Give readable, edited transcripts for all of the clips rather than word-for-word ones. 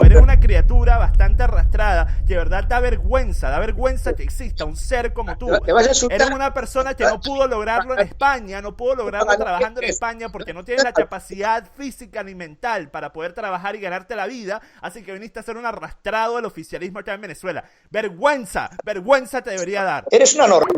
Eres una criatura bastante arrastrada, que de verdad da vergüenza que exista un ser como tú. ¿Te vas a insultar? Eres una persona que no pudo lograrlo en España, no pudo lograrlo trabajando en España porque no tienes la capacidad física ni mental para poder trabajar y ganarte la vida, así que viniste a ser un arrastrado del oficialismo acá en Venezuela. Vergüenza te debería dar. Eres una norma.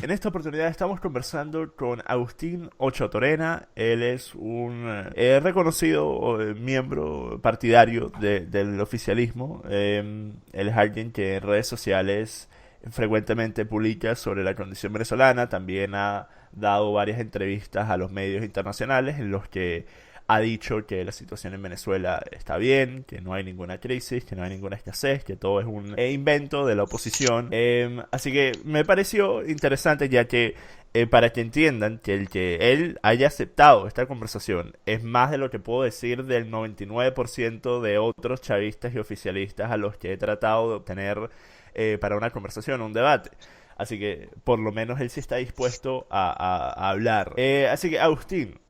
En esta oportunidad estamos conversando con Agustín Ochoa-Torena. Él es un reconocido miembro partidario del oficialismo. Él es alguien que en redes sociales frecuentemente publica sobre la condición venezolana. También ha dado varias entrevistas a los medios internacionales en los que ha dicho que la situación en Venezuela está bien, que no hay ninguna crisis, que no hay ninguna escasez, que todo es un invento de la oposición. Así que me pareció interesante, ya que para que entiendan que el que él haya aceptado esta conversación es más de lo que puedo decir del 99% de otros chavistas y oficialistas a los que he tratado de obtener para una conversación, un debate. Así que por lo menos él sí está dispuesto a hablar. Así que Agustín,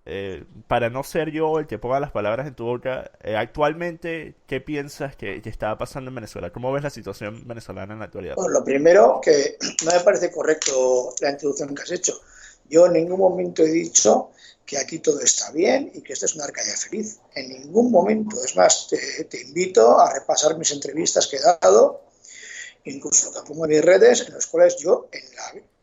para no ser yo el que ponga las palabras en tu boca, actualmente, ¿qué piensas que está pasando en Venezuela? ¿Cómo ves la situación venezolana en la actualidad? Bueno, lo primero, que no me parece correcto la introducción que has hecho. Yo en ningún momento he dicho que aquí todo está bien y que esto es una Arcadia feliz. En ningún momento. Es más, te invito a repasar mis entrevistas que he dado, incluso lo que pongo en mis redes, en las cuales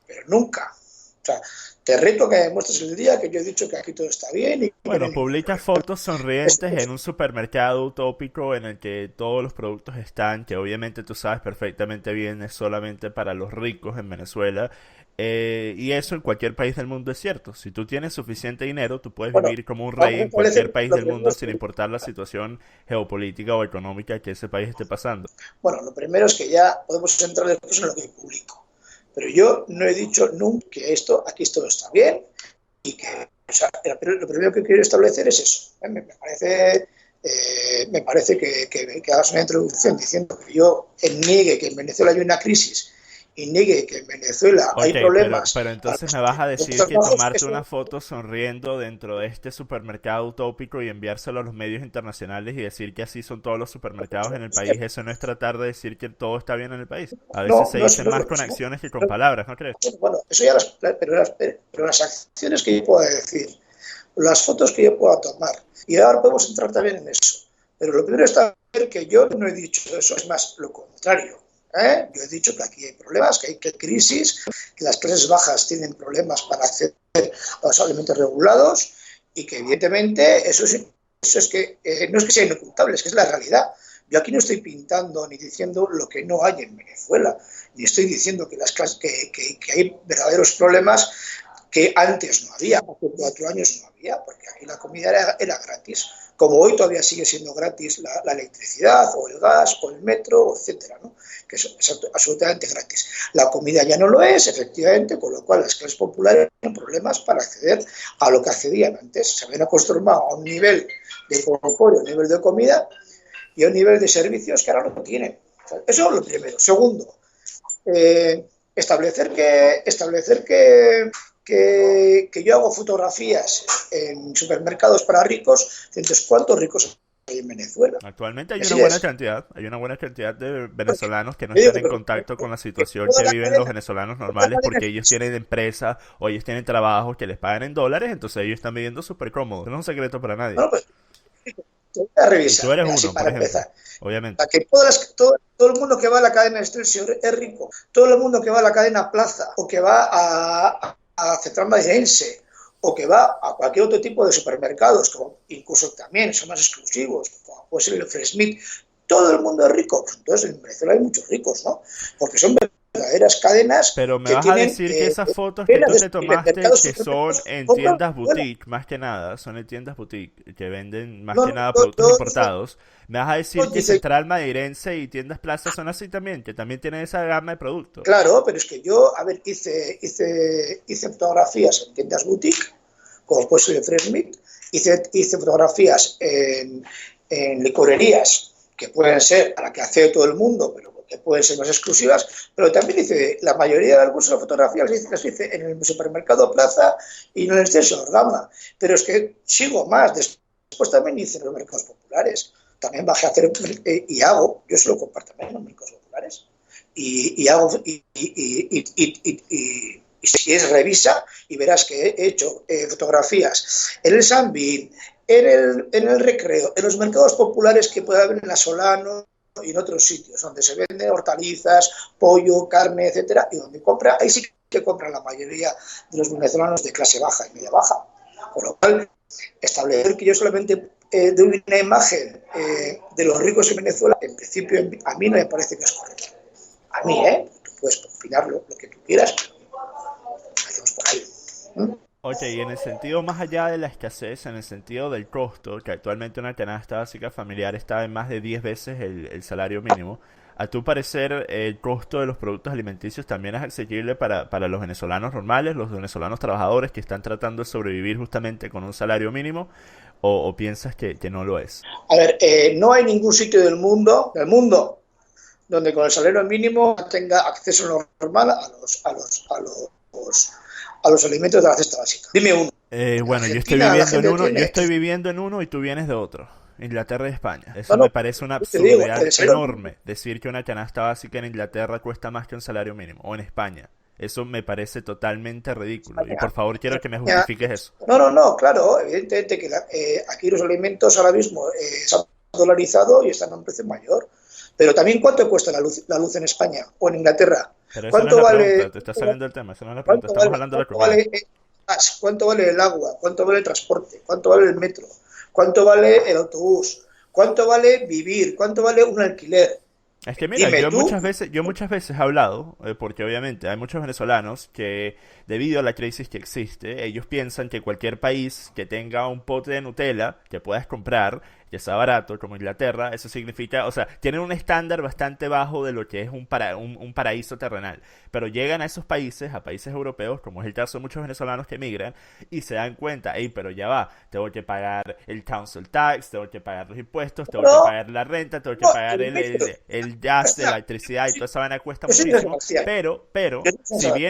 pero nunca. O sea, te reto que me demuestres el día que yo he dicho que aquí todo está bien. Bueno, publica fotos sonrientes en un supermercado utópico en el que todos los productos están, que obviamente tú sabes perfectamente bien es solamente para los ricos en Venezuela. Y eso en cualquier país del mundo es cierto. Si tú tienes suficiente dinero, tú puedes vivir como un rey en cualquier país del mundo sin importar la situación geopolítica o económica que ese país esté pasando. Bueno, lo primero es que ya podemos entrar después en lo que publico. Pero yo no he dicho nunca que aquí todo está bien y que, o sea, lo primero que quiero establecer es eso. Me parece que hagas una introducción diciendo que yo niegue que en Venezuela hay una crisis y niegue que en Venezuela hay problemas. Pero entonces me vas a decir que tomarte una foto sonriendo dentro de este supermercado utópico y enviárselo a los medios internacionales y decir que así son todos los supermercados en el país, eso no es tratar de decir que todo está bien en el país. A veces se dice más con acciones que con palabras, ¿no crees? Bueno, eso ya pero las acciones que yo puedo decir, las fotos que yo pueda tomar, y ahora podemos entrar también en eso. Pero lo primero está ver que yo no he dicho eso, es más, lo contrario. Yo he dicho que aquí hay problemas, que hay crisis, que las clases bajas tienen problemas para acceder a los alimentos regulados y que evidentemente eso es que no es que sea inocultable, es que es la realidad. Yo aquí no estoy pintando ni diciendo lo que no hay en Venezuela, ni estoy diciendo que las clases que hay verdaderos problemas que antes no había, hace 4 años no había, porque aquí la comida era gratis, como hoy todavía sigue siendo gratis la electricidad o el gas o el metro, etcétera, ¿no? Que es absolutamente gratis. La comida ya no lo es, efectivamente, con lo cual las clases populares tienen problemas para acceder a lo que accedían antes. Se habían acostumbrado a un nivel de confort, a un nivel de comida y a un nivel de servicios que ahora no tienen. Eso es lo primero. Segundo, establecer que yo hago fotografías en supermercados para ricos. Entonces, ¿cuántos ricos hay en Venezuela? Actualmente hay una buena cantidad de venezolanos que no están en contacto con la situación que viven los venezolanos normales, porque ellos tienen empresas o ellos tienen trabajos que les pagan en dólares, entonces ellos están viviendo súper cómodos. No es un secreto para nadie. Bueno, pues, te voy a revisar. Y tú eres uno, para por ejemplo, empezar. obviamente. Que todo el mundo que va a la cadena Excelsior es rico. Todo el mundo que va a la cadena Plaza o que va a Central Madrilense o que va a cualquier otro tipo de supermercados, como incluso también son más exclusivos, como puede ser el Fresh Meat, todo el mundo es rico. Pues entonces en Venezuela hay muchos ricos, ¿no? Porque son verdaderas cadenas. Pero me vas a decir que esas fotos que tú te tomaste, que son en tiendas boutique, más que nada, son en tiendas boutique, que venden más que nada productos importados. Me vas a decir que Central Madrilense y Tiendas Plaza son así también, que también tienen esa gama de productos. Claro, pero es que yo, hice fotografías en tiendas boutique, como puede ser el Fresh Meat, hice fotografías en licorerías, que pueden ser a la que accede todo el mundo, pero que pueden ser más exclusivas, pero también hice, la mayoría de algunas fotografías las hice en el supermercado Plaza y en el Excelsior Gama, pero es que sigo más, después también hice en los mercados populares. también bajé a hacer y hago, yo se lo comparto también en los mercados populares, y hago, y si quieres revisa y verás que he hecho fotografías en el Sambín, en el Recreo, en los mercados populares que puede haber en la Solano y en otros sitios donde se venden hortalizas, pollo, carne, etcétera, y donde compra, ahí sí que compran la mayoría de los venezolanos de clase baja y media baja. Con lo cual, establecer que yo solamente doy una imagen de los ricos en Venezuela, en principio a mí no me parece que es correcto. A mí, tú puedes opinar lo que tú quieras, pero hacemos por ahí. Ok, y en el sentido más allá de la escasez, en el sentido del costo, que actualmente una canasta básica familiar está en más de 10 veces el salario mínimo, a tu parecer el costo de los productos alimenticios también es asequible para los venezolanos normales, los venezolanos trabajadores que están tratando de sobrevivir justamente con un salario mínimo, o piensas que no lo es? A ver, no hay ningún sitio del mundo, donde con el salario mínimo tenga acceso normal a los alimentos de la cesta básica. Dime uno. Bueno, yo estoy viviendo en uno y tú vienes de otro. Inglaterra y España. Eso No, me parece una te digo, absurdidad enorme. Decir que una canasta básica en Inglaterra cuesta más que un salario mínimo. O en España. Eso me parece totalmente ridículo. Y por favor quiero que me justifiques eso. No, claro. Evidentemente que aquí los alimentos ahora mismo se han dolarizado y están a un precio mayor. Pero también, ¿cuánto cuesta la luz en España o en Inglaterra? Pero eso no ¿Cuánto es la vale? pregunta. Te está saliendo el tema. Eso no es la pregunta. Estamos hablando de la comida. ¿Cuánto vale el agua? ¿Cuánto vale el transporte? ¿Cuánto vale el metro? ¿Cuánto vale el autobús? ¿Cuánto vale vivir? ¿Cuánto vale un alquiler? Es que mira, Dime yo tú. muchas veces he hablado, porque obviamente hay muchos venezolanos que debido a la crisis que existe, ellos piensan que cualquier país que tenga un pote de Nutella que puedas comprar, que sea barato, como Inglaterra, eso significa, o sea, tienen un estándar bastante bajo de lo que es un paraíso terrenal. Pero llegan a esos países, a países europeos, como es el caso de muchos venezolanos que emigran, y se dan cuenta, hey, pero ya va, tengo que pagar el council tax, tengo que pagar los impuestos, tengo que pagar la renta, tengo que pagar el gas, la electricidad y toda esa vaina cuesta muchísimo. Pero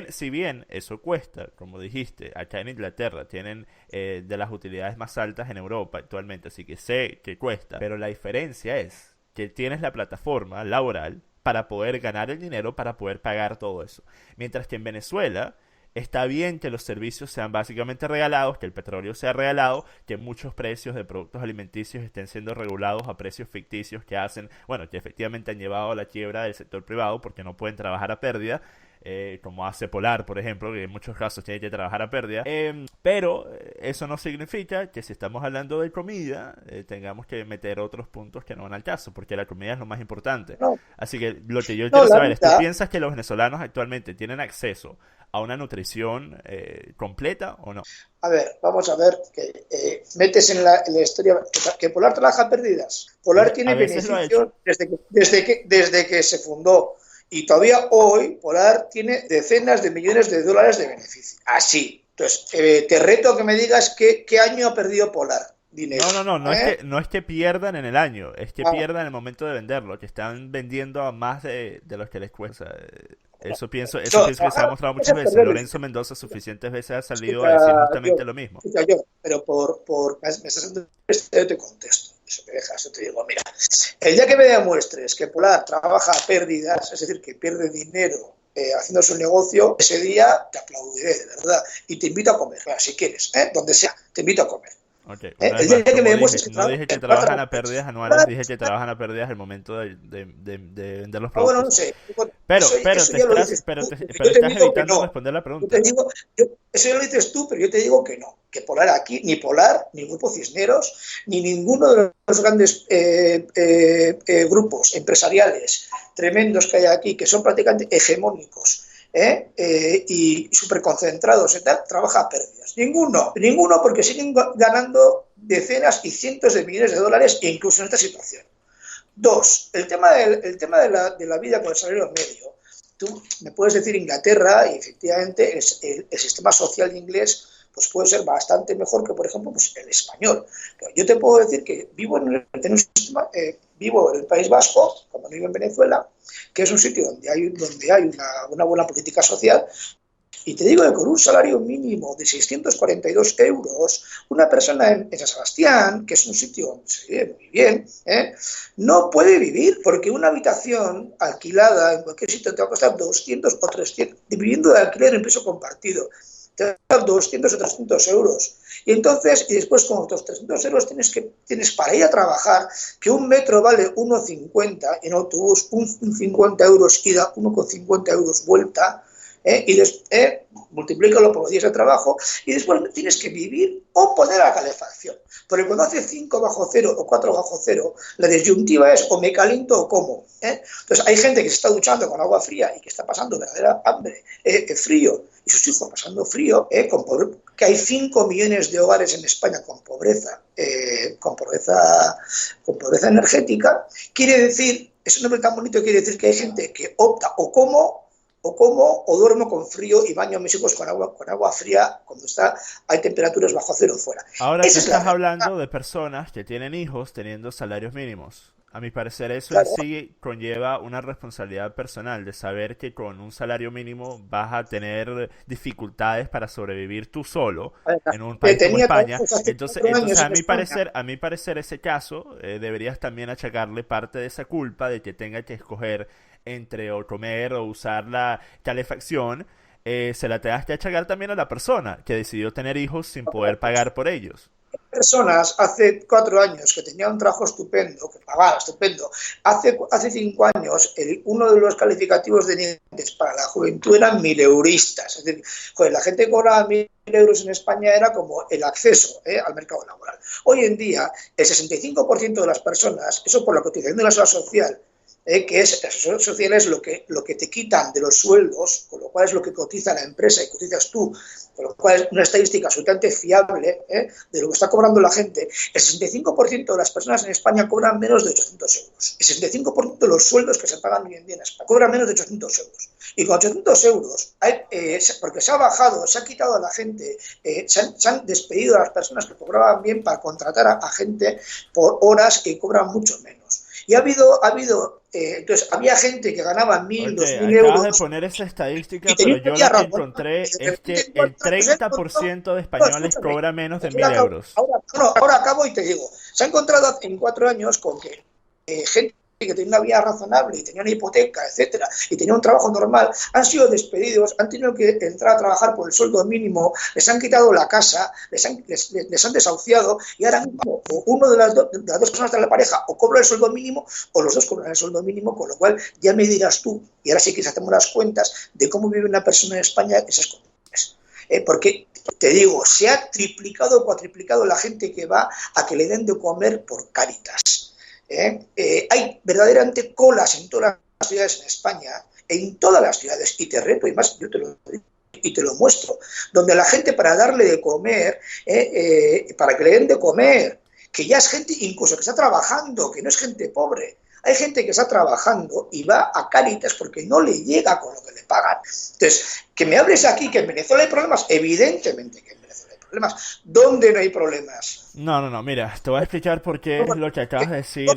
si bien eso cuesta, como dijiste, acá en Inglaterra tienen de las utilidades más altas en Europa actualmente, así que sé que cuesta, pero la diferencia es que tienes la plataforma laboral para poder ganar el dinero, para poder pagar todo eso. Mientras que en Venezuela está bien que los servicios sean básicamente regalados, que el petróleo sea regalado, que muchos precios de productos alimenticios estén siendo regulados a precios ficticios que hacen, bueno, que efectivamente han llevado a la quiebra del sector privado porque no pueden trabajar a pérdida, como hace Polar, por ejemplo, que en muchos casos tiene que trabajar a pérdida. Pero eso no significa que si estamos hablando de comida, tengamos que meter otros puntos que no van al caso, porque la comida es lo más importante. No, Así que lo que yo no, quiero la saber es, ¿tú verdad. piensas que los venezolanos actualmente tienen acceso a una nutrición completa o no? A ver, vamos a ver, que metes en la historia que Polar trabaja a pérdidas. Polar A tiene veces lo ha beneficios hecho. desde que se fundó. Y todavía hoy Polar tiene decenas de millones de dólares de beneficio. Así. Entonces, te reto a que me digas qué año ha perdido Polar dinero. No es que pierdan en el año, es que Ah, pierdan en el momento de venderlo, que están vendiendo a más de los que les cuesta. Eso pienso que se ha mostrado muchas veces. Lorenzo Mendoza suficientes veces ha salido a decir justamente lo mismo. Pero me estás dando yo te contesto. Eso me dejas, yo te digo, mira, el día que me demuestres que Polar trabaja a pérdidas, es decir, que pierde dinero haciendo su negocio, ese día te aplaudiré, de verdad, y te invito a comer, bueno, si quieres, donde sea, te invito a comer. Ok, una El vez día más, que me como demuestres dije, que no dije que trabajan a pérdidas anuales, dije que trabajan a pérdidas al momento de vender los bueno, no productos. sé, Pero eso ya lo dices pero tú, pero yo te estás digo que evitando no. responder la Yo te pregunta. digo, eso ya lo dices tú, pero yo te digo que no, que Polar aquí, ni Polar, ni Grupo Cisneros, ni ninguno de los grandes grupos empresariales tremendos que hay aquí, que son prácticamente hegemónicos y superconcentrados y tal, trabaja a pérdidas. Ninguno porque siguen ganando decenas y cientos de millones de dólares, incluso en esta situación. Dos, el tema de la vida con el salario medio. Tú me puedes decir Inglaterra y efectivamente el sistema social inglés pues puede ser bastante mejor que, por ejemplo, pues el español. Pero yo te puedo decir que vivo en un sistema, vivo en el País Vasco, como vivo en Venezuela, que es un sitio donde hay una buena política social, Y te digo que con un salario mínimo de 642 euros, una persona en San Sebastián, que es un sitio donde se vive muy bien, no puede vivir, porque una habitación alquilada en cualquier sitio te va a costar 200 o 300, viviendo de alquiler en piso compartido, te va a costar 200 o 300 euros. Y entonces, y después con otros 300 euros tienes para ir a trabajar, que un metro vale 1,50, en autobús un 50 euros ida, 1,50 euros vuelta, multiplícalo por los días de trabajo y después tienes que vivir o poner a calefacción. Porque cuando hace 5 bajo cero o 4 bajo cero, la disyuntiva es o me caliento o como. Entonces hay gente que se está duchando con agua fría y que está pasando verdadera hambre, frío, y sus hijos pasando frío, que hay 5 millones de hogares en España con pobreza energética. Quiere decir, ese nombre tan bonito quiere decir que hay gente que opta o duermo con frío y baño a mis hijos con agua fría cuando hay temperaturas bajo cero fuera. Ahora tú estás hablando de personas que tienen hijos teniendo salarios mínimos. A mi parecer eso Claro. en sí conlleva una responsabilidad personal de saber que con un salario mínimo vas a tener dificultades para sobrevivir tú solo en un país como España. Entonces a mi parecer ese caso deberías también achacarle parte de esa culpa de que tenga que escoger entre o comer o usar la calefacción, se la tengas que achacar también a la persona que decidió tener hijos sin poder pagar por ellos. Personas hace 4 años que tenían un trabajo estupendo, que pagaba estupendo, hace 5 años uno de los calificativos de niveles para la juventud eran mileuristas. Es decir, la gente que cobraba 1.000 euros en España era como el acceso al mercado laboral. Hoy en día, el 65% de las personas, eso por la cotización de la seguridad social, que es la seguridad social es lo que te quitan de los sueldos, con lo cual es lo que cotiza la empresa y cotizas tú, con lo cual es una estadística absolutamente fiable de lo que está cobrando la gente. El 65% de las personas en España cobran menos de 800 euros. El 65% de los sueldos que se pagan hoy en día en España cobran menos de 800 euros. Y con 800 euros, porque se ha bajado, se ha quitado a la gente, se han despedido a las personas que cobraban bien para contratar a gente por horas que cobran mucho menos. Y entonces había gente que ganaba 1.000, 2.000 euros. Acabas de poner esa estadística, pero yo lo que encontré es que el 30% de españoles cobra menos de 1.000 euros. Ahora acabo y te digo, se ha encontrado en 4 años con que gente que tenía una vida razonable y tenía una hipoteca, etcétera, y tenía un trabajo normal, han sido despedidos, han tenido que entrar a trabajar por el sueldo mínimo, les han quitado la casa, les han desahuciado, y ahora mismo uno de las dos personas de la pareja o cobra el sueldo mínimo o los dos cobran el sueldo mínimo, con lo cual ya me dirás tú, y ahora sí que hacemos las cuentas de cómo vive una persona en España esas condiciones. Porque te digo, se ha triplicado o cuatriplicado la gente que va a que le den de comer por Cáritas. Hay verdaderamente colas en todas las ciudades en España, en todas las ciudades, y te reto, y más, yo te lo digo y te lo muestro, donde la gente para darle de comer, para que le den de comer, que ya es gente incluso que está trabajando, que no es gente pobre, hay gente que está trabajando y va a Cáritas porque no le llega con lo que le pagan. Entonces, que me hables aquí que en Venezuela hay problemas, evidentemente que en Venezuela hay problemas. ¿Dónde no hay problemas? No, mira, te voy a explicar por qué lo que acabas de decir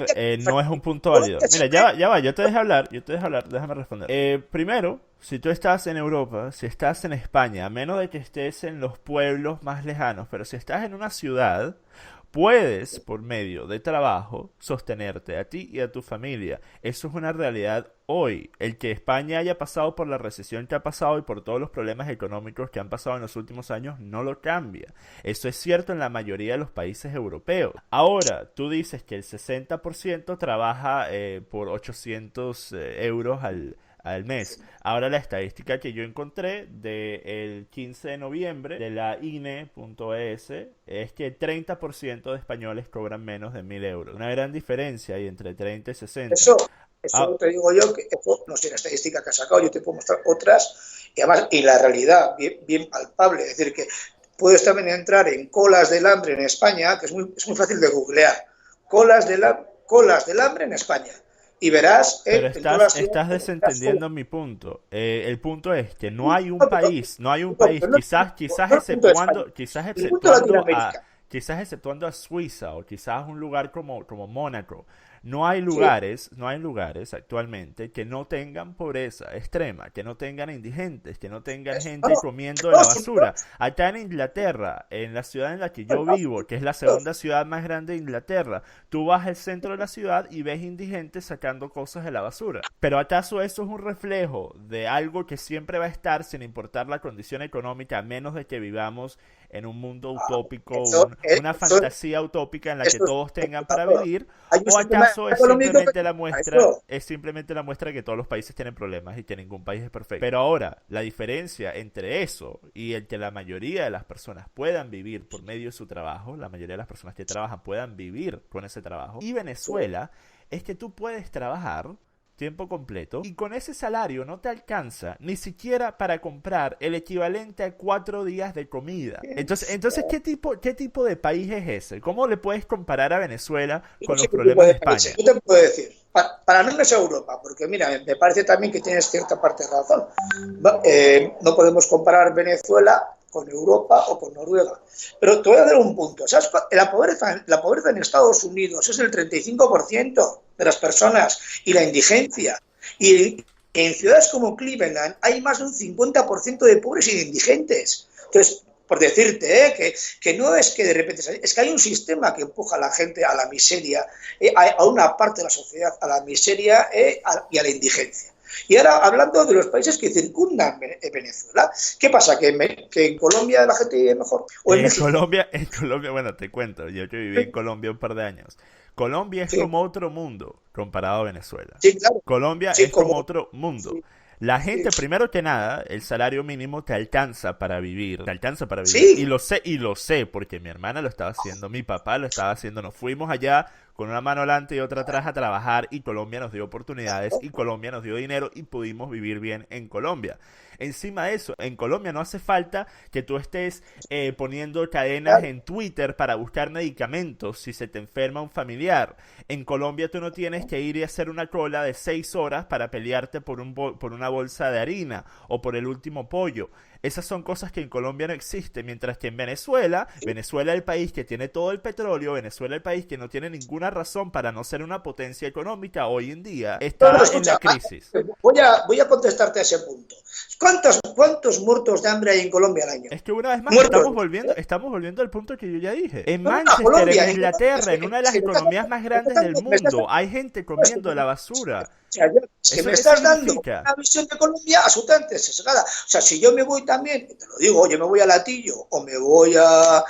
no es un punto válido. Mira, ya va, yo te dejo hablar, déjame responder. Primero, si tú estás en Europa, si estás en España, a menos de que estés en los pueblos más lejanos, pero si estás en una ciudad, puedes, por medio de trabajo, sostenerte a ti y a tu familia. Eso es una realidad hoy. El que España haya pasado por la recesión que ha pasado y por todos los problemas económicos que han pasado en los últimos años no lo cambia. Eso es cierto en la mayoría de los países europeos. Ahora, tú dices que el 60% trabaja por 800 euros al mes. Ahora la estadística que yo encontré del 15 de noviembre de la INE.es es que 30% de españoles cobran menos de 1.000 euros. Una gran diferencia ahí entre 30 y 60. Eso te digo yo, que no sé la estadística que has sacado, yo te puedo mostrar otras, y además, y la realidad bien palpable, es decir, que puedes también entrar en colas del hambre en España, que es muy fácil de googlear, colas del hambre en España. Y verás... Pero estás desentendiendo mi punto. El punto es que no hay un país, quizás exceptuando a Suiza o quizás un lugar como Mónaco, No hay lugares actualmente que no tengan pobreza extrema, que no tengan indigentes, que no tengan gente comiendo de la basura. Acá en Inglaterra, en la ciudad en la que yo vivo, que es la segunda ciudad más grande de Inglaterra, tú vas al centro de la ciudad y ves indigentes sacando cosas de la basura. Pero ¿acaso eso es un reflejo de algo que siempre va a estar sin importar la condición económica, a menos de que vivamos en un mundo utópico, una fantasía utópica en la que todos tengan para vivir? ¿O acaso es simplemente la muestra de que todos los países tienen problemas y que ningún país es perfecto? Pero ahora, la diferencia entre eso y el que la mayoría de las personas puedan vivir por medio de su trabajo, la mayoría de las personas que trabajan puedan vivir con ese trabajo, y Venezuela, es que tú puedes trabajar tiempo completo y con ese salario no te alcanza ni siquiera para comprar el equivalente a 4 días de comida. Entonces ¿qué tipo de país es ese? ¿Cómo le puedes comparar a Venezuela con los problemas de España? Yo te puedo decir, para no es Europa, porque mira, me parece también que tienes cierta parte de razón. No podemos comparar Venezuela con Europa o con Noruega. Pero te voy a dar un punto. ¿Sabes? La pobreza en Estados Unidos es el 35% de las personas y la indigencia. Y en ciudades como Cleveland hay más de un 50% de pobres y de indigentes. Entonces, por decirte, que no es que de repente... Es que hay un sistema que empuja a la gente a la miseria, a una parte de la sociedad a la miseria y a la indigencia. Y ahora, hablando de los países que circundan Venezuela, ¿qué pasa? ¿Que en Colombia la gente vive mejor? ¿O en Colombia, bueno, te cuento, yo que viví en Colombia un par de años. Colombia es como otro mundo comparado a Venezuela. Sí, claro. Colombia es como otro mundo. Sí. La gente, primero que nada, el salario mínimo te alcanza para vivir. Sí. Y lo sé, porque mi hermana lo estaba haciendo, mi papá lo estaba haciendo. Nos fuimos allá con una mano delante y otra atrás a trabajar, y Colombia nos dio oportunidades, y Colombia nos dio dinero, y pudimos vivir bien en Colombia. Encima de eso, en Colombia no hace falta que tú estés poniendo cadenas en Twitter para buscar medicamentos si se te enferma un familiar. En Colombia tú no tienes que ir y hacer una cola de 6 horas para pelearte por una bolsa de harina o por el último pollo. Esas son cosas que en Colombia no existen, mientras que en Venezuela es el país que tiene todo el petróleo, Venezuela el país que no tiene ninguna razón para no ser una potencia económica hoy en día, está en la crisis. Voy a contestarte a ese punto. ¿Cuántos muertos de hambre hay en Colombia al año? Es que una vez más estamos volviendo al punto que yo ya dije. En Manchester, en Inglaterra, en una de las economías más grandes del mundo, hay gente comiendo de la basura. Que me estás dando una visión de Colombia absolutamente sesgada. O sea, si yo me voy también, te lo digo, yo me voy a Latillo o me voy a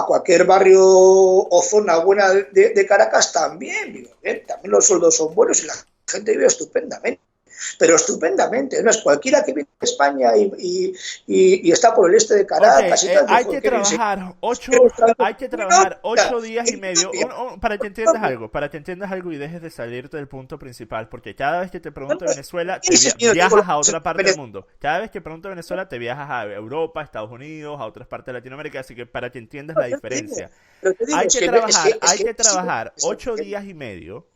cualquier barrio o zona buena de Caracas, también los sueldos son buenos y la gente vive estupendamente. Pero estupendamente, no es cualquiera que vive en España y está por el este de Caracas. Okay, hay que trabajar 8 días y medio para que entiendas algo y dejes de salirte del punto principal, porque cada vez que te pregunto Venezuela viajas a otra parte del mundo. Cada vez que pregunto Venezuela te viajas a Europa, a Estados Unidos, a otras partes de Latinoamérica, así que para que entiendas la diferencia. Hay que trabajar 8 días y medio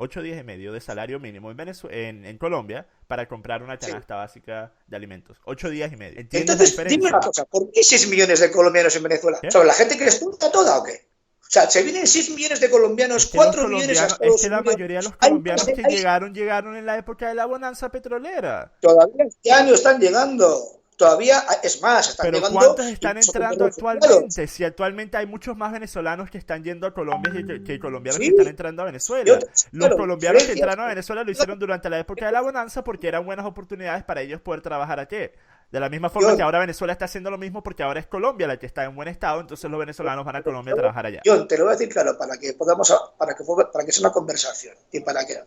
de salario mínimo en Colombia para comprar una canasta básica de alimentos. 8 días y medio. ¿Entiendes la diferencia? Dime una cosa, ¿por qué 6 millones de colombianos en Venezuela? ¿Sobre la gente que les punta toda o qué? O sea, se vienen 6 millones de colombianos, 4 millones a Estados Unidos. Es que la mayoría de los colombianos que llegaron en la época de la bonanza petrolera. Todavía este año están llegando. Todavía, es más, están llegando. ¿Pero cuántos están entrando actualmente? Si actualmente hay muchos más venezolanos que están yendo a Colombia que colombianos que están entrando a Venezuela. Los colombianos que entraron a Venezuela lo hicieron durante la época de la bonanza porque eran buenas oportunidades para ellos poder trabajar aquí. De la misma forma que ahora Venezuela está haciendo lo mismo porque ahora es Colombia la que está en buen estado, entonces los venezolanos van a Colombia a trabajar allá. Yo te lo voy a decir claro, para que sea una conversación y para que...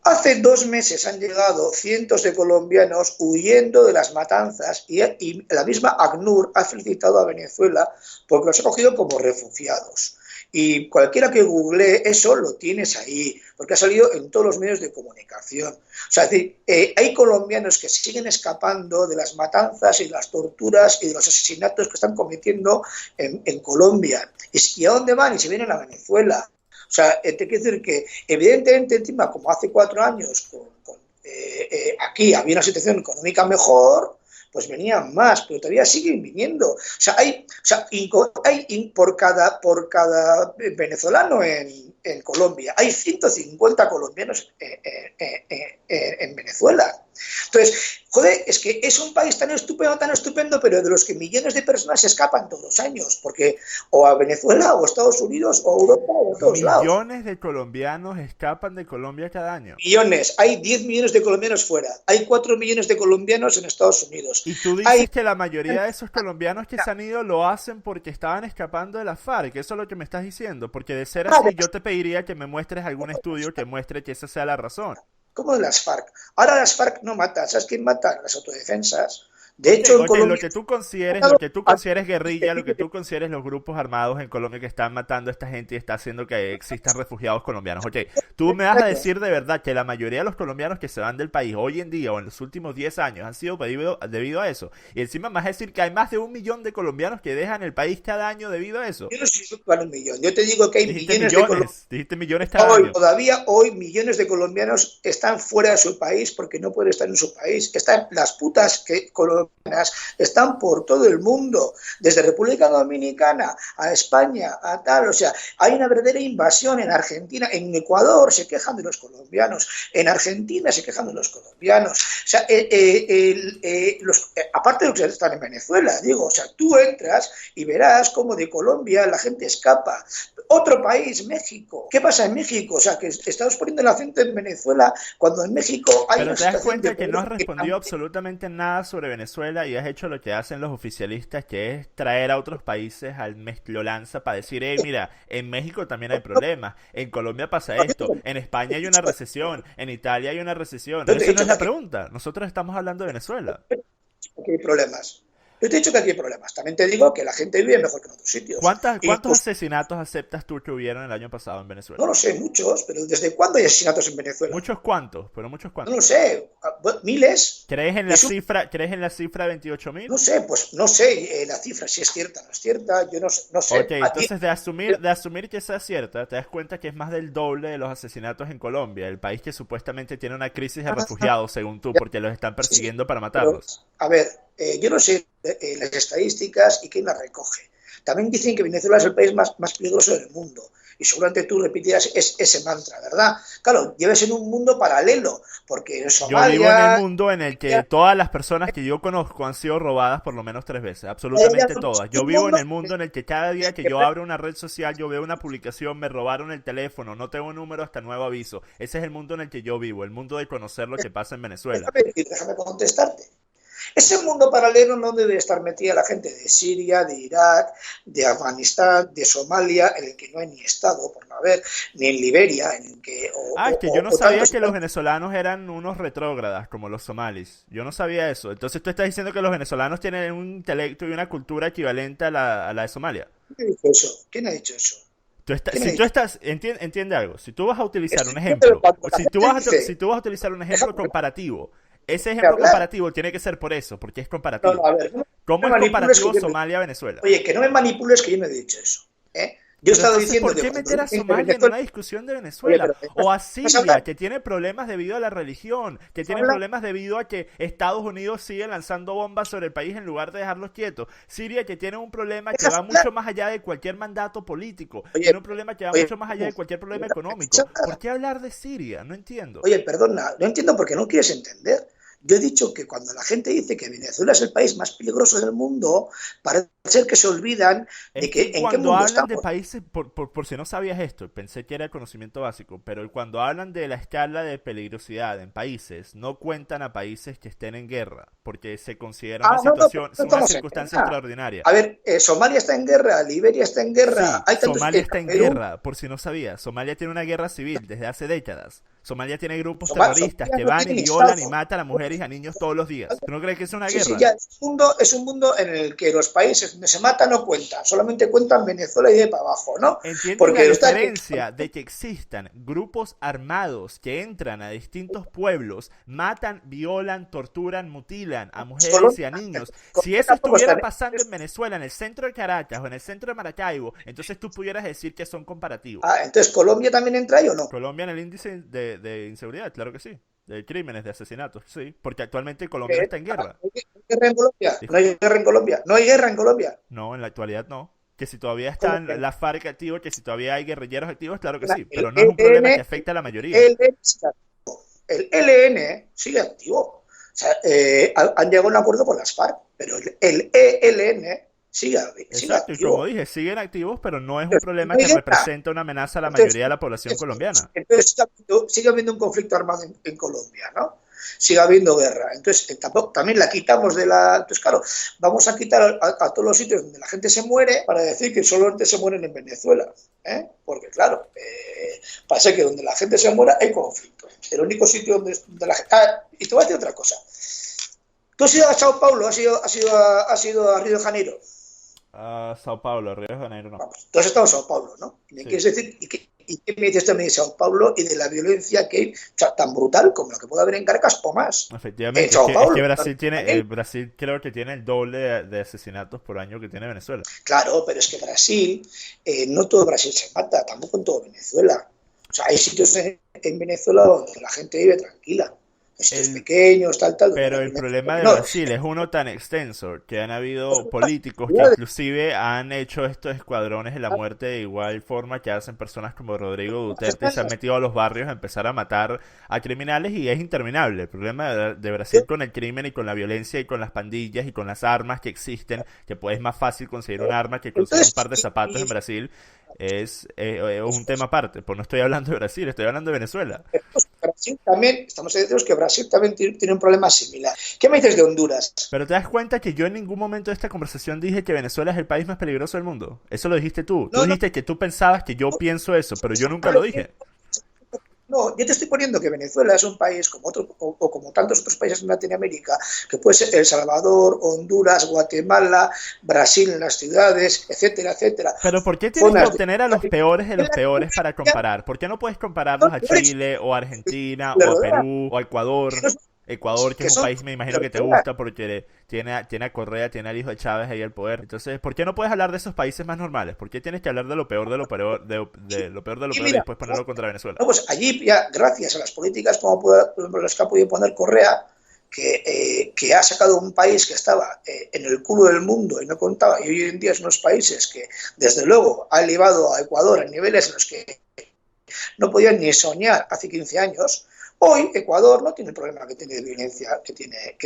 Hace 2 meses han llegado cientos de colombianos huyendo de las matanzas y la misma ACNUR ha felicitado a Venezuela porque los ha cogido como refugiados. Y cualquiera que googlee eso lo tienes ahí, porque ha salido en todos los medios de comunicación. O sea, es decir, hay colombianos que siguen escapando de las matanzas y las torturas y de los asesinatos que están cometiendo en Colombia. ¿Y a dónde van? Y se vienen a Venezuela. O sea, te quiero decir que, evidentemente, encima, como hace 4 años, aquí había una situación económica mejor, pues venían más, pero todavía siguen viniendo. O sea, por cada venezolano en Colombia, hay 150 colombianos en Venezuela. Entonces, joder, es que es un país tan estupendo, pero de los que millones de personas se escapan todos los años, porque o a Venezuela, o a Estados Unidos, o a Europa, o a todos lados. Millones de colombianos escapan de Colombia cada año. Millones, hay 10 millones de colombianos fuera, hay 4 millones de colombianos en Estados Unidos. Y tú dices que la mayoría de esos colombianos que se han ido lo hacen porque estaban escapando de la FARC, eso es lo que me estás diciendo, porque de ser así yo te pediría que me muestres algún estudio que muestre que esa sea la razón. ¿Cómo de las FARC? Ahora las FARC no matan, ¿sabes quién mata? Las autodefensas. De hecho, en Colombia... Lo que tú consideres guerrilla, lo que tú consideres los grupos armados en Colombia que están matando a esta gente y está haciendo que existan refugiados colombianos. Ok, tú me vas a decir de verdad que la mayoría de los colombianos que se van del país hoy en día o en los últimos 10 años han sido debido a eso. Y encima me vas a decir que hay más de 1 millón de colombianos que dejan el país cada año debido a eso. Yo no sé cuál es 1 millón. Yo te digo que hay millones de colombianos. Dijiste millones cada año. Todavía hoy millones de colombianos están fuera de su país porque no pueden estar en su país. Están las putas colombianas están por todo el mundo, desde República Dominicana a España, a tal, o sea, hay una verdadera invasión en Argentina, en Ecuador se quejan de los colombianos, en Argentina se quejan de los colombianos, o sea, aparte de los que están en Venezuela, digo, o sea, tú entras y verás cómo de Colombia la gente escapa. Otro país, México. ¿Qué pasa en México? O sea, que estamos poniendo el acento en Venezuela cuando en México hay... Pero te das cuenta que no has respondido absolutamente nada sobre Venezuela y has hecho lo que hacen los oficialistas, que es traer a otros países al mezclolanza para decir, mira, en México también hay problemas, en Colombia pasa esto, en España hay una recesión, en Italia hay una recesión. Esa no es la pregunta. Nosotros estamos hablando de Venezuela. Aquí hay problemas. Yo te he dicho que aquí hay problemas. También te digo que la gente vive mejor que en otros sitios. ¿Cuántos asesinatos aceptas tú que hubieron el año pasado en Venezuela? No lo sé, muchos, pero ¿desde cuándo hay asesinatos en Venezuela? ¿Muchos cuántos? Pero muchos cuántos. No lo sé, miles. ¿Crees en la cifra de 28.000? No sé, pues no sé la cifra, si es cierta o no es cierta, yo no sé. Ok, entonces de asumir que sea cierta, te das cuenta que es más del doble de los asesinatos en Colombia, el país que supuestamente tiene una crisis de refugiados, según tú, porque los están persiguiendo para matarlos. Pero, a ver, yo no sé las estadísticas y quién las recoge. También dicen que Venezuela es el país más peligroso del mundo. Y seguramente tú repetirás ese mantra, ¿verdad? Claro, lleves en un mundo paralelo, porque en Somalia... Yo vivo en el mundo en el que todas las personas que yo conozco han sido robadas por lo menos 3 veces, absolutamente todas. Yo vivo en el mundo en el que cada día que yo abro una red social, yo veo una publicación, me robaron el teléfono, no tengo número hasta nuevo aviso. Ese es el mundo en el que yo vivo, el mundo de conocer lo que pasa en Venezuela. Déjame contestarte. Ese mundo paralelo no debe estar metida la gente de Siria, de Irak, de Afganistán, de Somalia, en el que no hay ni Estado, por no haber, ni en Liberia, en el que... es que yo no sabía que los venezolanos eran unos retrógradas, como los somalis. Yo no sabía eso. Entonces tú estás diciendo que los venezolanos tienen un intelecto y una cultura equivalente a la de Somalia. ¿Quién ha dicho eso? ¿Quién ha dicho eso? Entiende algo. Si tú vas a utilizar un ejemplo, si tú vas a utilizar un ejemplo comparativo, ese ejemplo comparativo tiene que ser por eso, porque es comparativo. No, a ver, ¿Cómo es comparativo Somalia-Venezuela? Oye, que no me manipules que yo no he dicho eso. Yo he estado diciendo... ¿Por qué meter a Somalia en una discusión de Venezuela? O a Siria, que tiene problemas debido a la religión, que tiene problemas debido a que Estados Unidos sigue lanzando bombas sobre el país en lugar de dejarlos quietos. Siria, que tiene un problema que va mucho más allá de cualquier mandato político. Tiene un problema que va mucho más allá de cualquier problema económico. ¿Por qué hablar de Siria? No entiendo. Oye, perdona, no entiendo porque no quieres entender. Yo he dicho que cuando la gente dice que Venezuela es el país más peligroso del mundo, parece ser que se olvidan de que en qué mundo hablan estamos. De países, por si no sabías esto, pensé que era el conocimiento básico, pero cuando hablan de la escala de peligrosidad en países, no cuentan a países que estén en guerra, porque se considera una una circunstancia extraordinaria. A ver, Somalia está en guerra, Liberia está en guerra. Sí, Somalia está en guerra, por si no sabías. Somalia tiene una guerra civil desde hace décadas. Somalia tiene grupos terroristas que van y violan y matan a mujeres y a niños todos los días. ¿Tú no crees que es una guerra? Sí, ya, es un mundo en el que los países donde se mata no cuentan, solamente cuentan Venezuela y de para abajo, ¿no? Porque la diferencia de que existan grupos armados que entran a distintos pueblos, matan, violan, torturan, mutilan a mujeres y a niños. Si eso estuviera pasando en Venezuela, en el centro de Caracas o en el centro de Maracaibo, entonces tú pudieras decir que son comparativos. Entonces ¿Colombia también entra ahí o no? Colombia en el índice de inseguridad, claro que sí. De crímenes, de asesinatos, sí. Porque actualmente Colombia está en guerra. guerra en Colombia, Dijo, no hay guerra en Colombia, no hay guerra en Colombia. no, en la actualidad no. Que si todavía ¿Cómo están que no? las FARC activos, que si todavía hay guerrilleros activos, claro que La- sí. El Pero no es un problema que ELN, afecta a la mayoría. el el ELN sigue activo. O sea, han llegado a un acuerdo con las FARC, pero el ELN sigue Exacto, y como activo. dije, siguen activos, pero no es un Entonces, problema no hay que guerra. representa una amenaza a la mayoría Entonces, de la población colombiana. sigue habiendo un conflicto armado en Colombia, ¿no? Sigue habiendo guerra. Entonces, también la quitamos de la... Entonces, claro, vamos a quitar a todos los sitios donde la gente se muere para decir que solamente se mueren en Venezuela. Porque, claro, pasa que donde la gente se muera hay conflicto. El único sitio donde la gente... Y te voy a decir otra cosa. ¿Tú has ido a Sao Paulo? ¿Has ido a Río de Janeiro? Sao Paulo, Río de Janeiro, no. Vamos, tú has estado en Sao Paulo, ¿no? ¿Y me Sí. quieres decir, y qué me dices también de Sao Paulo y de la violencia que hay, o sea, tan brutal como la que puede haber en Caracas o más? En Efectivamente, Sao es que Paulo Brasil tiene, también. Brasil creo que tiene el doble de asesinatos por año que tiene Venezuela. Claro, pero es que Brasil, no todo Brasil se mata, tampoco en todo Venezuela. O sea, hay sitios en Venezuela donde la gente vive tranquila. Hay sitios El, pequeños, tal, donde Pero la el violencia es problema de menor. Brasil es uno tan extenso que han Pues, habido políticos que ciudades, inclusive han hecho estos escuadrones de la muerte de igual forma que hacen personas como Rodrigo Duterte y se han metido a los barrios a empezar a matar a criminales y es interminable. El problema de Brasil con el crimen y con la violencia y con las pandillas y con las armas que existen, que pues es más fácil conseguir un arma que conseguir un entonces, par de zapatos en Brasil, es un tema aparte. Pues no estoy hablando de Brasil, estoy hablando de Venezuela. Brasil también, estamos diciendo que Brasil también tiene un problema similar. ¿Qué me dices de Honduras? Pero te das cuenta que yo en ningún momento de esta conversación dije que Venezuela es el país más peligroso del mundo. Eso lo dijiste tú. Tú No, no, dijiste que tú pensabas que yo no, pienso eso, pero yo nunca lo dije. no, yo te estoy poniendo que Venezuela es un país como otro, o como tantos otros países en Latinoamérica, que puede ser El Salvador, Honduras, Guatemala, Brasil en las ciudades, etcétera, etcétera. Pero ¿por qué tienes que Zonas obtener a los peores de de los la peores para República comparar? ¿Por qué no puedes no, compararnos a peores Chile o a Argentina le o a rodean, Perú o a Ecuador? Ecuador, que que es un son país, me imagino le que te rodean. gusta porque tiene a Correa, tiene al hijo de Chávez ahí al poder. Entonces, ¿por qué no puedes hablar de esos países más normales? ¿Por qué tienes que hablar de lo peor de lo peor, de lo peor de lo Y peor y mira, después ponerlo contra Venezuela? no, pues allí ya, gracias a las políticas como por ejemplo, las que ha podido poner Correa, que ha sacado un país que estaba en el culo del mundo y no contaba, y hoy en día es unos países que desde luego ha elevado a Ecuador a niveles en los que no podían ni soñar hace 15 años. Hoy Ecuador no tiene el problema que tiene de violencia que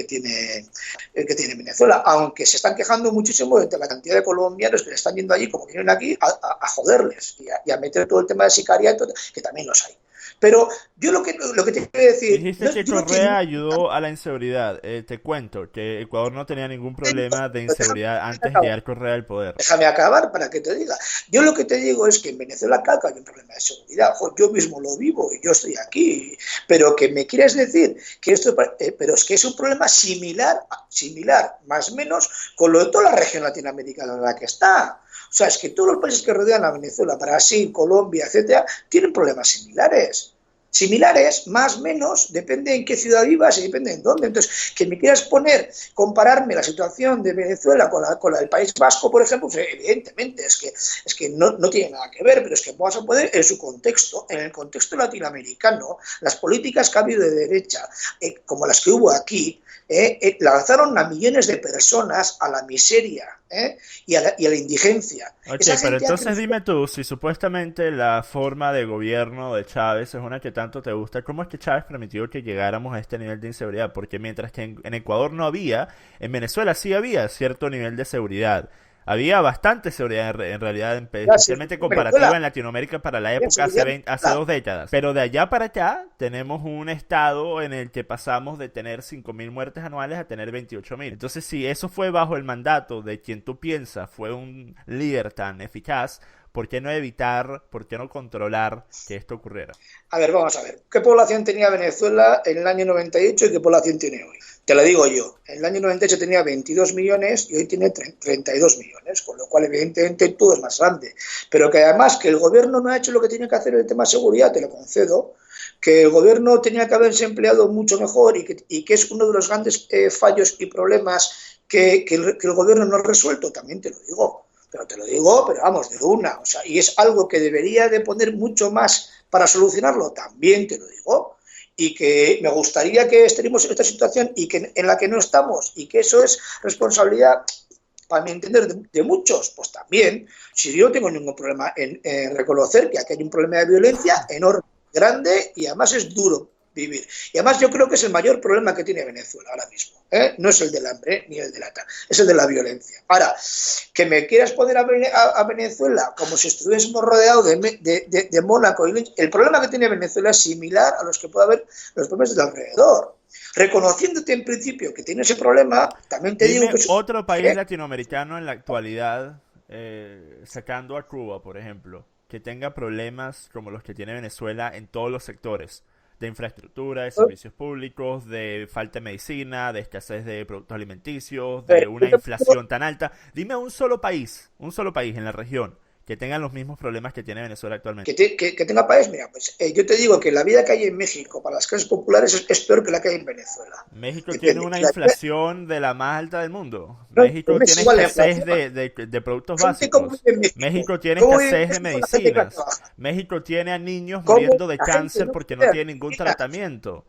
tiene Venezuela, aunque se están quejando muchísimo de la cantidad de colombianos que le están yendo allí, como vienen aquí, a joderles y a meter todo el tema de sicariato, que también los hay. Pero yo lo que te quiero decir... Dijiste No, que yo no Correa ayudó a la inseguridad. Te cuento que Ecuador no tenía ningún problema de inseguridad antes de llegar Correa al poder. Déjame acabar para que te diga. Yo lo que te digo es que en Venezuela, claro que hay un problema de seguridad. Yo mismo lo vivo y yo estoy aquí. Pero que me quieres decir que esto, pero es que es un problema similar, más o menos, con lo de toda la región latinoamericana en la que está. O sea, es que todos los países que rodean a Venezuela, Brasil, Colombia, etcétera, tienen problemas similares. Similares, más o menos, depende en qué ciudad vivas y depende en dónde. Entonces, que me quieras compararme la situación de Venezuela con la del País Vasco, por ejemplo, pues evidentemente es que no tiene nada que ver, pero es que vamos a poner en su contexto, en el contexto latinoamericano, las políticas que ha habido de derecha, como las que hubo aquí, lanzaron a millones de personas a la miseria y a la indigencia. Ok, Esa pero gente ha entonces crecido. dime tú, si supuestamente la forma de gobierno de Chávez es una que tanto te gusta, ¿cómo es que Chávez permitió que llegáramos a este nivel de inseguridad? Porque mientras que en Ecuador no había, en Venezuela sí había cierto nivel de seguridad. Había bastante seguridad en realidad, especialmente En comparativa Venezuela, en Latinoamérica para la había época seguridad. hace 2 décadas. Pero de allá para acá tenemos un estado en el que pasamos de tener 5.000 muertes anuales a tener 28.000. Entonces, si eso fue bajo el mandato de quien tú piensas fue un líder tan eficaz, ¿por qué no evitar, por qué no controlar que esto ocurriera? A ver, vamos a ver. ¿Qué población tenía Venezuela en el año 98 y qué población tiene hoy? Te lo digo yo. En el año 98 tenía 22 millones y hoy tiene 32 millones, con lo cual evidentemente todo es más grande. Pero que además que el gobierno no ha hecho lo que tiene que hacer en el tema de seguridad, te lo concedo, que el gobierno tenía que haberse empleado mucho mejor y que es uno de los grandes fallos y problemas que el gobierno no ha resuelto, también te lo digo. Pero te lo digo, pero vamos, de una. O sea, y es algo que debería de poner mucho más para solucionarlo, también te lo digo. y que me gustaría que estemos en esta situación y que en la que no estamos, y que eso es responsabilidad, para mi entender, de muchos, pues también, si yo no tengo ningún problema en reconocer que aquí hay un problema de violencia enorme, grande, y además es duro vivir. Y además yo creo que es el mayor problema que tiene Venezuela ahora mismo. No es el del hambre ni el de la tal, es el de la violencia. Ahora, que me quieras poner a Venezuela como si estuviésemos rodeados de Mónaco, el problema que tiene Venezuela es similar a los que puede haber los problemas del alrededor. Reconociéndote en principio que tiene ese problema, también te digo que... Otro país latinoamericano en la actualidad, sacando a Cuba, por ejemplo, que tenga problemas como los que tiene Venezuela en todos los sectores, de infraestructura, de servicios públicos, de falta de medicina, de escasez de productos alimenticios, de una inflación tan alta. Dime un solo país en la región que tengan los mismos problemas que tiene Venezuela actualmente. Que tenga país, mira, pues yo te digo que la vida que hay en México para las clases populares es peor que la que hay en Venezuela. México tiene una inflación de la más alta del mundo. México tiene escasez de productos básicos. México tiene escasez de medicinas. México tiene a niños muriendo de cáncer porque no tiene ningún tratamiento.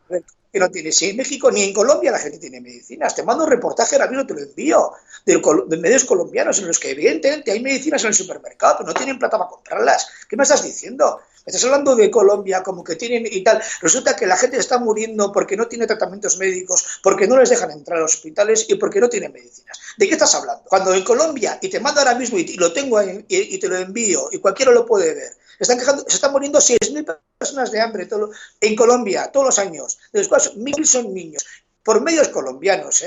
Que no tiene, si en México ni en Colombia la gente tiene medicinas. Te mando un reportaje, ahora mismo te lo envío, de medios colombianos en los que evidentemente hay medicinas en el supermercado, pero no tienen plata para comprarlas. ¿Qué me estás diciendo? Me estás hablando de Colombia como que tienen y tal. Resulta que la gente está muriendo porque no tiene tratamientos médicos, porque no les dejan entrar a los hospitales y porque no tienen medicinas. ¿De qué estás hablando? Cuando en Colombia, y te mando ahora mismo y lo tengo ahí, y te lo envío, y cualquiera lo puede ver, se están muriendo 6.000 personas de hambre en Colombia todos los años, de los cuales 1.000 son niños, por medios colombianos,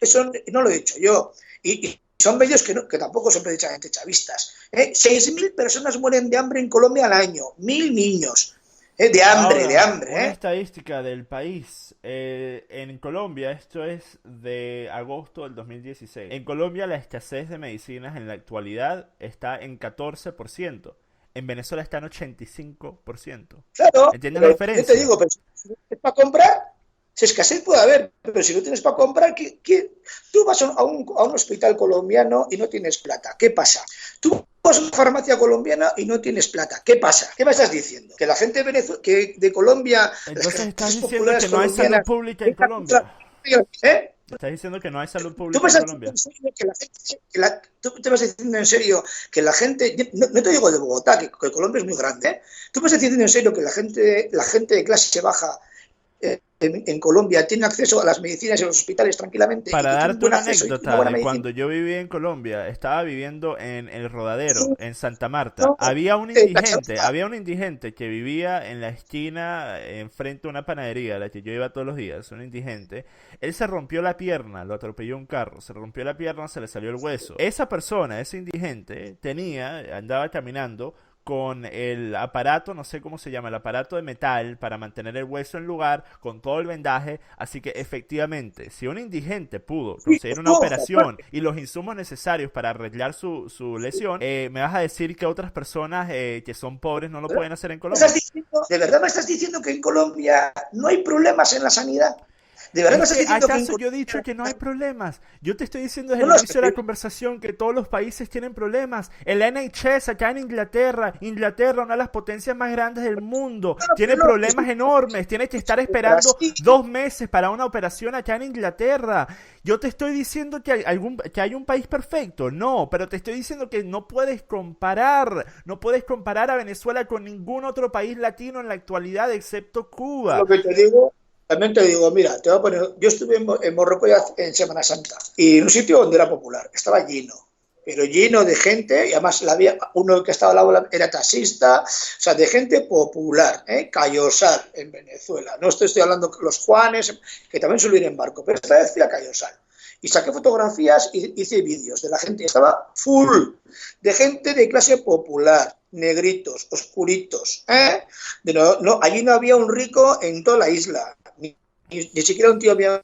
eso no lo he dicho yo, y son medios que tampoco son precisamente chavistas. 6.000 personas mueren de hambre en Colombia al año, 1.000 niños. De hambre, ahora, de hambre. Una estadística del país. En Colombia, esto es de agosto del 2016. En Colombia la escasez de medicinas en la actualidad está en 14%. En Venezuela está en 85%. Claro, ¿Entiendes la diferencia? Yo te digo, pero si es para comprar, si escasez puede haber, pero si no tienes para comprar, tú vas a un hospital colombiano y no tienes plata. ¿Qué pasa? Tú vas a una farmacia colombiana y no tienes plata. ¿Qué pasa? ¿Qué me estás diciendo? Que la gente de Colombia... Entonces estás diciendo que no hay salud pública en Colombia. Estás diciendo que no hay salud pública en Colombia. Tú te vas diciendo en serio que la gente, no te digo de Bogotá, que Colombia es muy grande, tú me estás diciendo en serio que la gente de clase baja en Colombia tiene acceso a las medicinas y a los hospitales tranquilamente. Para darte una anécdota, de cuando yo viví en Colombia, estaba viviendo en El Rodadero, en Santa Marta. Había un indigente que vivía en la esquina, enfrente a una panadería a la que yo iba todos los días, un indigente. Él se rompió la pierna, lo atropelló un carro, se rompió la pierna, se le salió el hueso. Esa persona, ese indigente, andaba caminando con el aparato, no sé cómo se llama, el aparato de metal para mantener el hueso en lugar, con todo el vendaje. Así que efectivamente, si un indigente pudo conseguir una operación y los insumos necesarios para arreglar su lesión, me vas a decir que otras personas que son pobres no lo pueden hacer en Colombia. ¿De verdad me estás diciendo que en Colombia no hay problemas en la sanidad? ¿De verdad me estás diciendo ¿Acaso yo he dicho que no hay problemas? Yo te estoy diciendo desde el inicio de la conversación que todos los países tienen problemas. El NHS acá en Inglaterra, una de las potencias más grandes del mundo, tiene problemas enormes. Tiene que estar esperando 2 meses para una operación acá en Inglaterra. Yo te estoy diciendo que hay un país perfecto. No, pero te estoy diciendo que no puedes comparar. No puedes comparar a Venezuela con ningún otro país latino en la actualidad excepto Cuba. Lo que te digo... También te digo, mira, te voy a poner, yo estuve en Morroco ya en Semana Santa y en un sitio donde era popular, estaba lleno, pero lleno de gente, y además había uno que estaba al lado era taxista, o sea, de gente popular, Cayosal en Venezuela. No estoy hablando de los Juanes, que también suelen ir en barco, pero esta vez fui a Cayosal. Y saqué fotografías y hice vídeos de la gente. Estaba full de gente de clase popular, negritos, oscuritos. Allí no había un rico en toda la isla. Ni siquiera un tío, había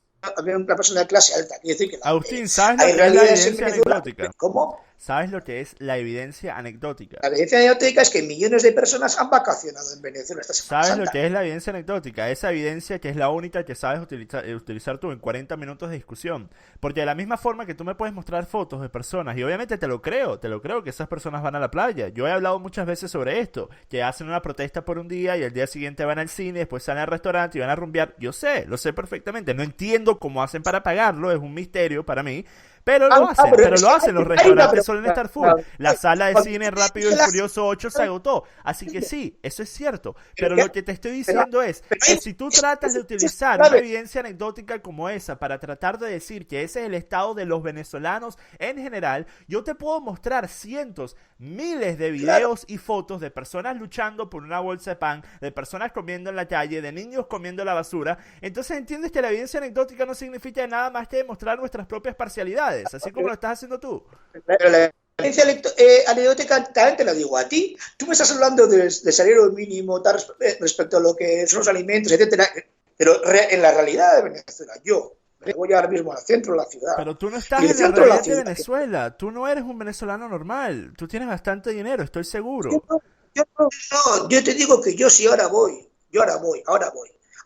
una persona de clase alta. Quiere decir que Agustín, ¿sabes lo que es la evidencia anecdótica? ¿Cómo? ¿Sabes lo que es la evidencia anecdótica? La evidencia anecdótica es que millones de personas han vacacionado en Venezuela esta Semana ¿Sabes Santa. lo que es la evidencia anecdótica? Esa evidencia que es la única que sabes utilizar tú en 40 minutos de discusión. Porque de la misma forma que tú me puedes mostrar fotos de personas, y obviamente te lo creo que esas personas van a la playa. Yo he hablado muchas veces sobre esto, que hacen una protesta por un día y al día siguiente van al cine, después salen al restaurante y van a rumbear. Yo sé, lo sé perfectamente. No entiendo cómo hacen para pagarlo, es un misterio para mí. Pero lo hacen, los restaurantes suelen estar full. La sala de cine Rápido y Furioso 8 se agotó. Así que sí, eso es cierto. Pero lo que te estoy diciendo es que si tú tratas de utilizar una evidencia anecdótica como esa para tratar de decir que ese es el estado de los venezolanos en general, yo te puedo mostrar cientos, miles de videos y fotos de personas luchando por una bolsa de pan, de personas comiendo en la calle, de niños comiendo la basura. Entonces entiendes que la evidencia anecdótica no significa nada más que demostrar nuestras propias parcialidades, así como lo estás haciendo tú. Pero la evidencia anecdótica también te lo digo a ti. Tú me estás hablando de salario mínimo tal, respecto a lo que son los alimentos, etcétera. Pero en la realidad de Venezuela, yo me voy ahora mismo al centro de la ciudad. Pero tú no estás en la realidad de Venezuela. Tú no eres un venezolano normal. Tú tienes bastante dinero, estoy seguro. Yo te digo que yo sí ahora voy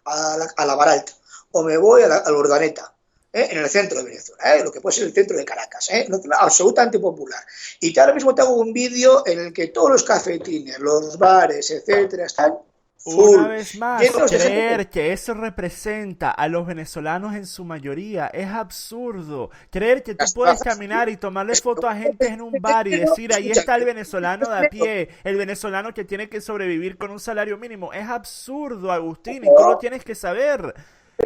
a la Baralta o me voy a la Urdaneta. En el centro de Venezuela, lo que puede ser el centro de Caracas, absolutamente popular. Y ahora mismo te hago un vídeo en el que todos los cafetines, los bares, etcétera, están full. Una vez más, creer que eso representa a los venezolanos en su mayoría es absurdo. Creer que tú puedes caminar y tomarle foto a gente en un bar y decir, ahí está el venezolano de a pie, el venezolano que tiene que sobrevivir con un salario mínimo, es absurdo, Agustín, y tú lo tienes que saber.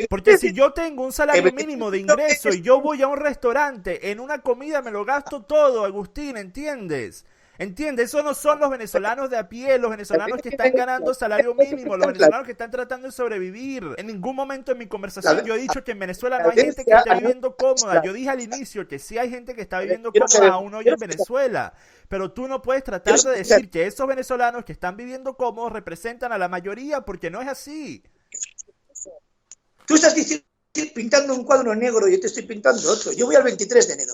Porque si yo tengo un salario mínimo de ingreso y yo voy a un restaurante, en una comida me lo gasto todo, Agustín, ¿entiendes? ¿Entiendes? Esos no son los venezolanos de a pie, los venezolanos que están ganando salario mínimo, los venezolanos que están tratando de sobrevivir. En ningún momento en mi conversación yo he dicho que en Venezuela no hay gente que esté viviendo cómoda. Yo dije al inicio que sí hay gente que está viviendo cómoda aún hoy en Venezuela. Pero tú no puedes tratar de decir que esos venezolanos que están viviendo cómodos representan a la mayoría, porque no es así. Tú estás pintando un cuadro negro y yo te estoy pintando otro. Yo voy al 23 de enero,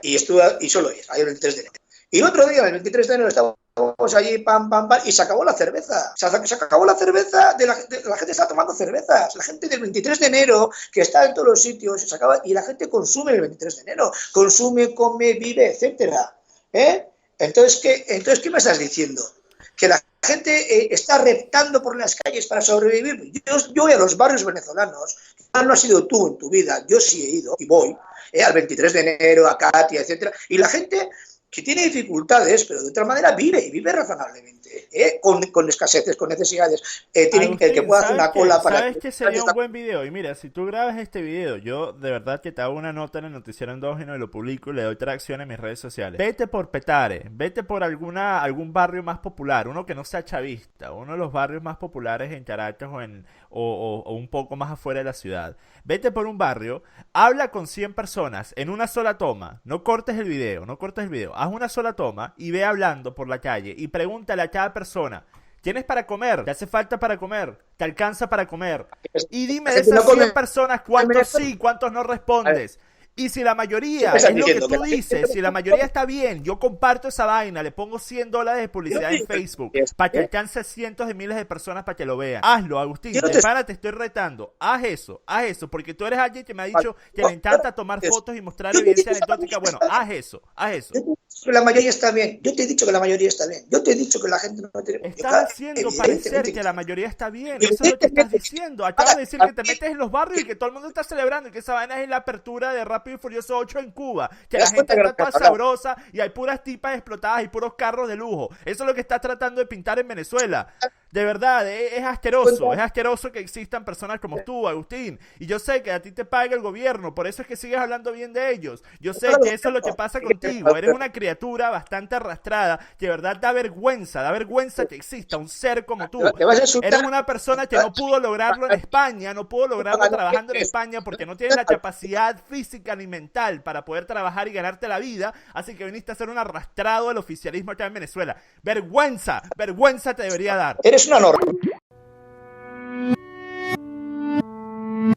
y solo es, ahí el 23 de enero. Y el otro día, el 23 de enero, estábamos allí, pam, y se acabó la cerveza. Se acabó la cerveza, la gente está tomando cervezas. La gente del 23 de enero, que está en todos los sitios, se acaba, y la gente consume el 23 de enero. Consume, come, vive, etcétera. Entonces, ¿qué me estás diciendo? Que la gente está reptando por las calles para sobrevivir. Yo voy a los barrios venezolanos, no has ido tú en tu vida, yo sí he ido y voy al 23 de enero, a Katia, etcétera, y la gente que tiene dificultades, pero de otra manera vive razonablemente, con escaseces, con necesidades, Agustín, el que pueda hacer una cola para... ¿Sabes que sería un buen video? Y mira, si tú grabas este video, yo de verdad que te hago una nota en el noticiero endógeno y lo publico y le doy tracción en mis redes sociales. Vete por Petare, vete por algún barrio más popular, uno que no sea chavista, uno de los barrios más populares en Caracas o un poco más afuera de la ciudad. Vete por un barrio, habla con 100 personas en una sola toma, no cortes el video, haz una sola toma y ve hablando por la calle y pregúntale a cada persona, ¿tienes para comer? ¿Te hace falta para comer? ¿Te alcanza para comer? Y dime de esas 100 personas cuántos sí, cuántos no respondes. Y si la mayoría es lo que tú dices, si la mayoría está bien, yo comparto esa vaina, le pongo $100 de publicidad en Facebook para que alcance cientos de miles de personas para que lo vean. Hazlo, Agustín, te estoy retando. Haz eso, porque tú eres alguien que me ha dicho que le encanta tomar fotos y mostrar evidencia anecdótica. Bueno, haz eso. La mayoría está bien. Yo te he dicho que la mayoría está bien. Yo te he dicho que la gente no tiene... Estás haciendo parecer que la mayoría está bien. Eso es lo que estás diciendo. Acabas de decir que te metes en los barrios y que todo el mundo está celebrando y que esa vaina es la apertura de Rápido y Furioso 8 en Cuba. Que la gente está toda sabrosa y hay puras tipas explotadas y puros carros de lujo. Eso es lo que estás tratando de pintar en Venezuela. De verdad, es asqueroso que existan personas como tú, Agustín. Y yo sé que a ti te paga el gobierno, por eso es que sigues hablando bien de ellos. Yo sé que eso es lo que pasa contigo. Eres una criatura bastante arrastrada, que de verdad da vergüenza que exista un ser como tú. Eres una persona que no pudo lograrlo en España, no pudo lograrlo trabajando en España porque no tienes la capacidad física ni mental para poder trabajar y ganarte la vida, así que viniste a ser un arrastrado del oficialismo acá en Venezuela. Vergüenza te debería dar. Eres una norma.